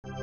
Hi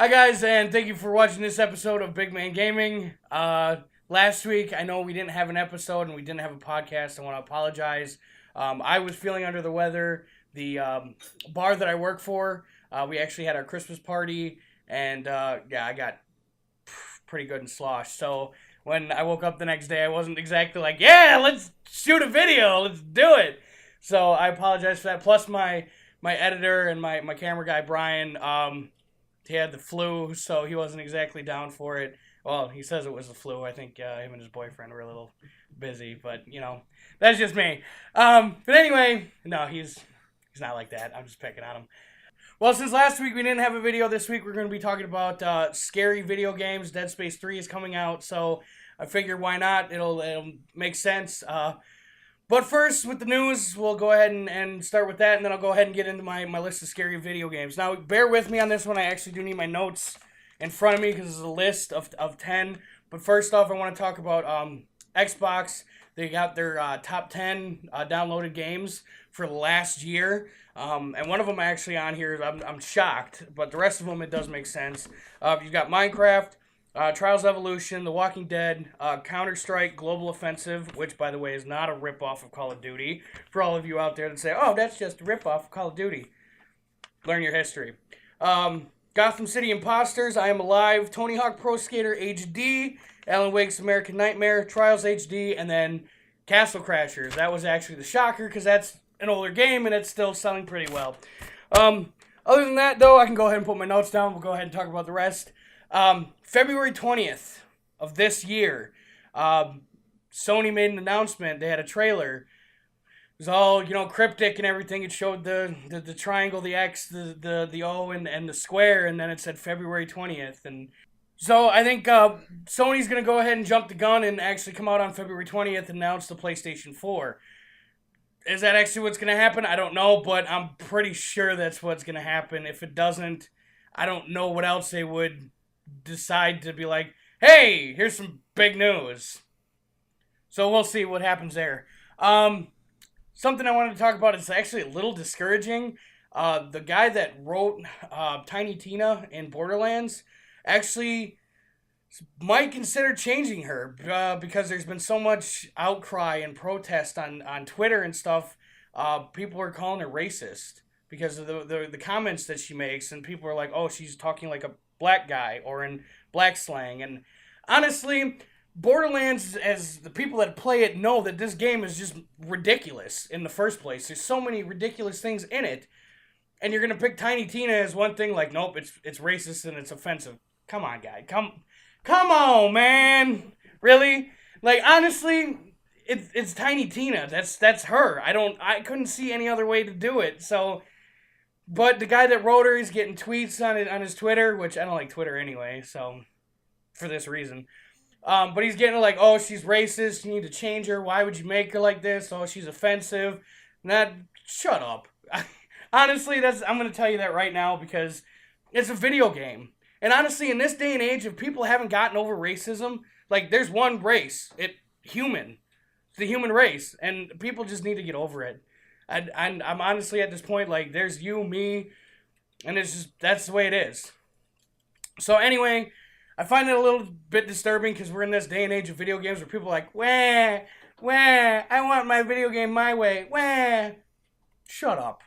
guys, and thank you for watching this episode of Bigman Gaming. Last week, I know we didn't have an episode and we didn't have a podcast. I want to apologize. I was feeling under the weather. The bar that I work for, we actually had our Christmas party, and yeah, I got pretty good and sloshed. So when I woke up the next day, I wasn't exactly like, yeah, let's shoot a video, let's do it. So I apologize for that. Plus my editor and my camera guy, Brian, he had the flu, so he wasn't exactly down for it. Well, he says it was the flu. I think him and his boyfriend were a little busy, but, you know, that's just me. But anyway, no, he's not like that. I'm just picking on him. Well, since last week we didn't have a video, this week we're going to be talking about scary video games. Dead Space 3 is coming out, so I figured why not? It'll make sense. But first, with the news, we'll go ahead and start with that, and then I'll go ahead and get into my list of scary video games. Now, bear with me on this one. I actually do need my notes in front of me because it's a list of 10. But first off, I want to talk about Xbox. They got their top 10 downloaded games for last year. And one of them actually on here, I'm shocked, but the rest of them, it does make sense. You've got Minecraft, Trials Evolution, The Walking Dead, Counter-Strike, Global Offensive, which, by the way, is not a ripoff of Call of Duty. For all of you out there that say, oh, that's just a ripoff of Call of Duty. Learn your history. Gotham City Imposters, I Am Alive, Tony Hawk Pro Skater HD, Alan Wake's American Nightmare, Trials HD, and then Castle Crashers. That was actually the shocker, because that's an older game, and it's still selling pretty well. Other than that, though, I can go ahead and put my notes down. We'll go ahead and talk about the rest. February 20th of this year, Sony made an announcement. They had a trailer. It was all, you know, cryptic and everything. It showed the triangle, the X, the O, and the square, and then it said February 20th. And so I think Sony's going to go ahead and jump the gun and actually come out on February 20th and announce the PlayStation 4. Is that actually what's going to happen? I don't know, but I'm pretty sure that's what's going to happen. If it doesn't, I don't know what else they would decide to be like, hey, here's some big news. So we'll see what happens there. Something I wanted to talk about is actually a little discouraging. The guy that wrote Tiny Tina in Borderlands actually might consider changing her because there's been so much outcry and protest on Twitter and stuff. People are calling her racist because of the comments that she makes, and people are like, oh, she's talking like a black guy or in black slang. And honestly, Borderlands, as the people that play it know, that this game is just ridiculous in the first place. There's so many ridiculous things in it, and you're gonna pick Tiny Tina as one thing, like, nope, it's racist and it's offensive. Come on, guy, come on, man, really? Like, honestly, it's Tiny Tina. That's her. I couldn't see any other way to do it. So. But the guy that wrote her is getting tweets on his Twitter, which I don't like Twitter anyway, so for this reason. But he's getting like, oh, she's racist, you need to change her, why would you make her like this, oh, she's offensive. Shut up. Honestly, I'm going to tell you that right now because it's a video game. And honestly, in this day and age, if people haven't gotten over racism, like, there's one race, human. It's the human race, and people just need to get over it. And I'm honestly at this point, like, there's you, me, and it's just, that's the way it is. So anyway, I find it a little bit disturbing because we're in this day and age of video games where people are like, wah, I want my video game my way, wah. Shut up.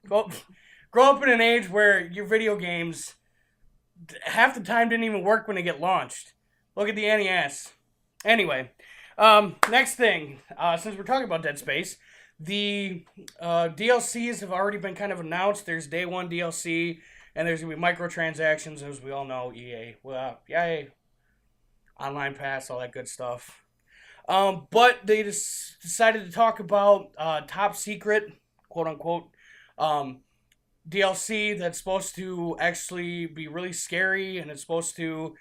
Grow up in an age where your video games, half the time, didn't even work when they get launched. Look at the NES. Anyway, next thing, since we're talking about Dead Space, the DLCs have already been kind of announced. There's day one DLC, and there's going to be microtransactions, as we all know, EA. Well, yay. Online pass, all that good stuff. But they just decided to talk about top secret, quote-unquote, DLC that's supposed to actually be really scary, and it's supposed to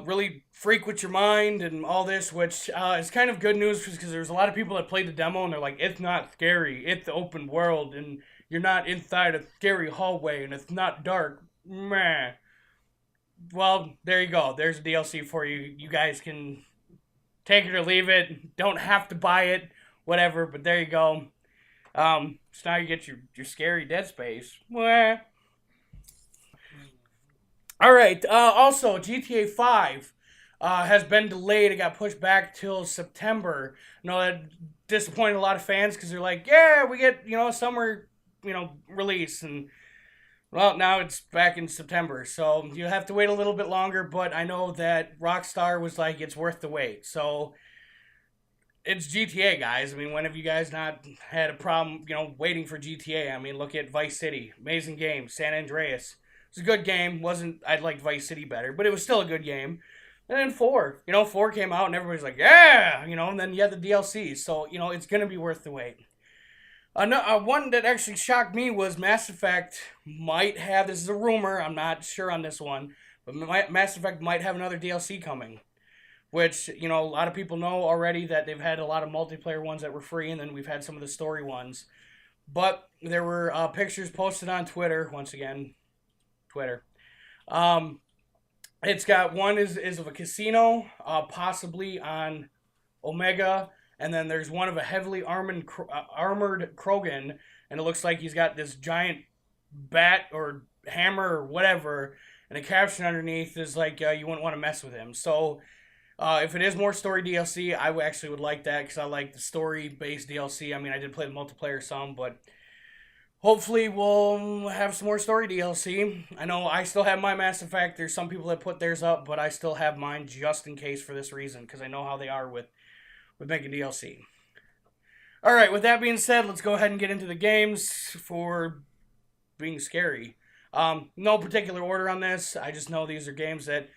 really freak with your mind and all this, which is kind of good news because there's a lot of people that played the demo and they're like, it's not scary, it's the open world, and you're not inside a scary hallway, and it's not dark. Meh. Well, there you go. There's a DLC for you. You guys can take it or leave it. Don't have to buy it, whatever. But there you go. So now you get your scary Dead Space. Mwah. All right. Also, GTA 5 has been delayed. It got pushed back till September. I know that disappointed a lot of fans because they're like, yeah, we get a summer release, and well, now it's back in September, so you have to wait a little bit longer. But I know that Rockstar was like, it's worth the wait. So it's GTA, guys. I mean, when have you guys not had a problem, waiting for GTA? I mean, look at Vice City, amazing game. San Andreas, it's a good game. Wasn't I liked Vice City better, but it was still a good game. And then four came out, and everybody's like, yeah, and then you had the DLC. So it's gonna be worth the wait. One that actually shocked me was Mass Effect might have. This is a rumor. I'm not sure on this one, but Mass Effect might have another DLC coming. Which a lot of people know already that they've had a lot of multiplayer ones that were free, and then we've had some of the story ones. But there were pictures posted on Twitter. Once again, Twitter. Um, it's got one is of a casino, possibly on Omega, and then there's one of a heavily armored Krogan, and it looks like he's got this giant bat or hammer or whatever, and the caption underneath is like, you wouldn't want to mess with him. So if it is more story DLC, I actually would like that because I like the story-based DLC. I mean, I did play the multiplayer some, but hopefully we'll have some more story DLC. I know I still have my Mass Effect. There's some people that put theirs up, but I still have mine just in case for this reason because I know how they are with making DLC. All right, with that being said, let's go ahead and get into the games for being scary. No particular order on this. I just know these are games that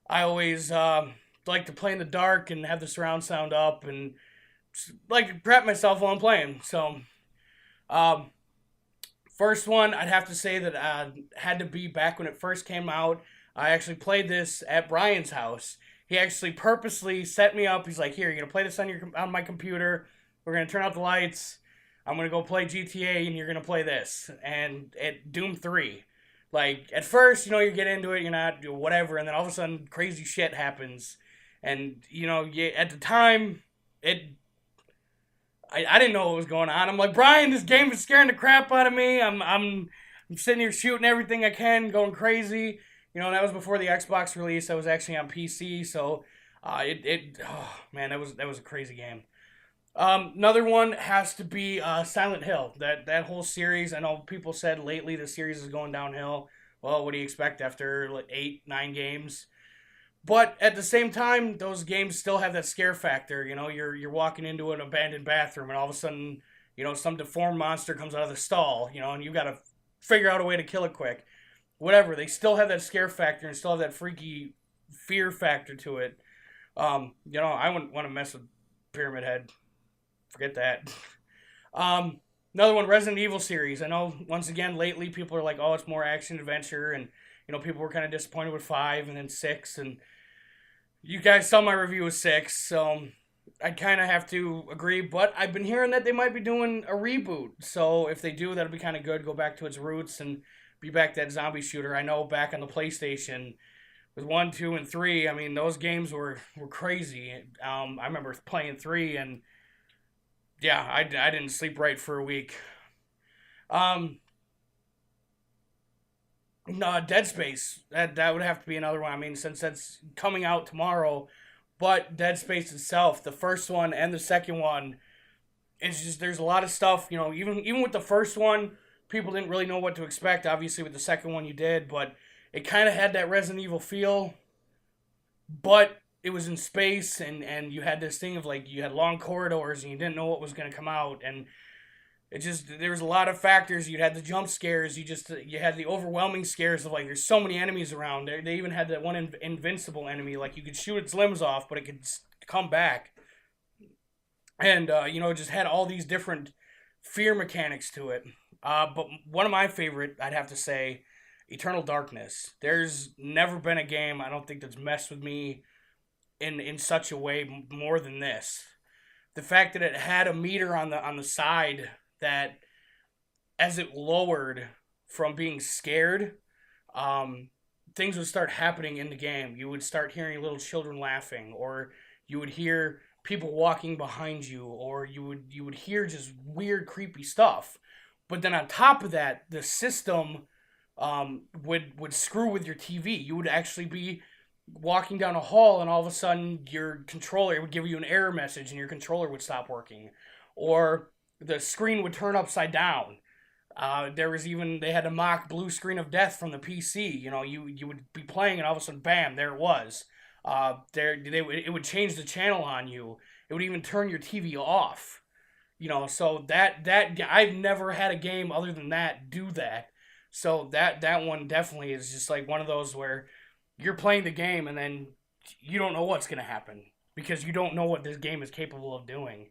I always like to play in the dark and have the surround sound up and like to prep myself while I'm playing. So, first one, I'd have to say that had to be back when it first came out. I actually played this at Brian's house. He actually purposely set me up. He's like, "Here, you're gonna play this on my computer. We're gonna turn out the lights. I'm gonna go play GTA, and you're gonna play this." And at Doom 3, like at first, you get into it, you're not whatever, and then all of a sudden, crazy shit happens, and at the time, I didn't know what was going on. I'm like, Brian, this game is scaring the crap out of me. I'm sitting here shooting everything I can, going crazy. That was before the Xbox release. I was actually on PC, so oh man, that was a crazy game. Another one has to be Silent Hill. That whole series. I know people said lately the series is going downhill. Well, what do you expect after like 8-9 games? But at the same time, those games still have that scare factor. You're walking into an abandoned bathroom, and all of a sudden, some deformed monster comes out of the stall. And you got to figure out a way to kill it quick. Whatever, they still have that scare factor and still have that freaky fear factor to it. I wouldn't want to mess with Pyramid Head. Forget that. Another one, Resident Evil series. I know, once again, lately people are like, oh, it's more action adventure, and people were kind of disappointed with 5 and then 6, and you guys saw my review of 6, so I kind of have to agree, but I've been hearing that they might be doing a reboot, so if they do, that'll be kind of good, go back to its roots, and be back that zombie shooter. I know back on the PlayStation with 1, 2, and 3, I mean, those games were crazy. I remember playing 3, and yeah, I didn't sleep right for a week. No, Dead Space. That would have to be another one. I mean, since that's coming out tomorrow, but Dead Space itself, the first one and the second one, it's just there's a lot of stuff. Even with the first one, people didn't really know what to expect. Obviously, with the second one, you did, but it kind of had that Resident Evil feel. But it was in space, and you had this thing of like you had long corridors, and you didn't know what was going to come out, and it just there was a lot of factors. You had the jump scares. You had the overwhelming scares of like there's so many enemies around. They even had that one invincible enemy, like you could shoot its limbs off, but it could come back. And it just had all these different fear mechanics to it. But one of my favorite, I'd have to say, Eternal Darkness. There's never been a game I don't think that's messed with me in such a way more than this. The fact that it had a meter on the side that, as it lowered from being scared, things would start happening in the game. You would start hearing little children laughing, or you would hear people walking behind you, or you would hear just weird, creepy stuff. But then on top of that, the system would screw with your TV. You would actually be walking down a hall, and all of a sudden your controller would give you an error message, and your controller would stop working, or the screen would turn upside down. There was even, they had a mock blue screen of death from the PC. You know, you would be playing, and all of a sudden, bam, there it was. It would change the channel on you. It would even turn your TV off. You know, so that I've never had a game other than that do that. So that one definitely is just like one of those where you're playing the game and then you don't know what's gonna happen because you don't know what this game is capable of doing.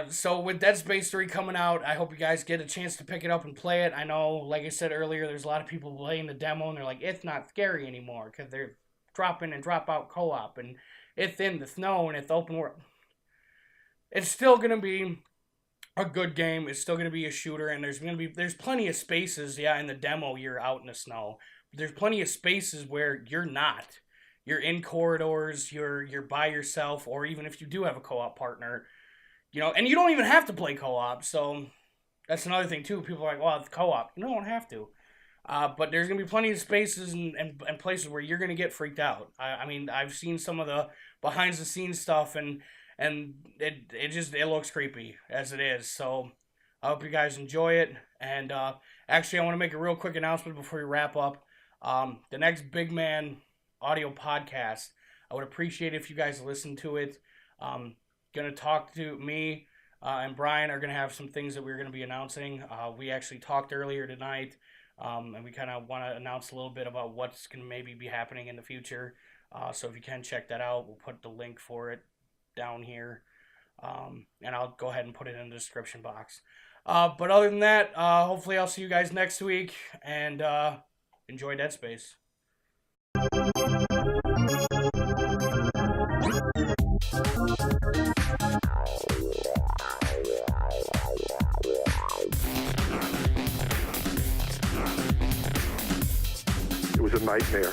So with Dead Space 3 coming out, I hope you guys get a chance to pick it up and play it. I know, like I said earlier, there's a lot of people playing the demo and they're like, it's not scary anymore because they're drop in and drop out co-op and it's in the snow and it's open world. It's still going to be a good game. It's still going to be a shooter, and there's plenty of spaces, in the demo you're out in the snow. But there's plenty of spaces where you're not. You're in corridors, you're by yourself, or even if you do have a co-op partner, you know, and you don't even have to play co-op, so that's another thing too. People are like, well, it's co-op. You don't have to. But there's going to be plenty of spaces and places where you're going to get freaked out. I mean, I've seen some of the behind-the-scenes stuff, and it looks creepy as it is. So I hope you guys enjoy it. And actually, I want to make a real quick announcement before we wrap up. The next Bigman audio podcast, I would appreciate if you guys listen to it. Gonna talk to me and Brian are gonna have some things that we're gonna be announcing. We actually talked earlier tonight, and we kind of want to announce a little bit about what's gonna maybe be happening in the future. So if you can check that out, we'll put the link for it down here, and I'll go ahead and put it in the description box. But other than that, hopefully I'll see you guys next week, and enjoy Dead Space. It was a nightmare.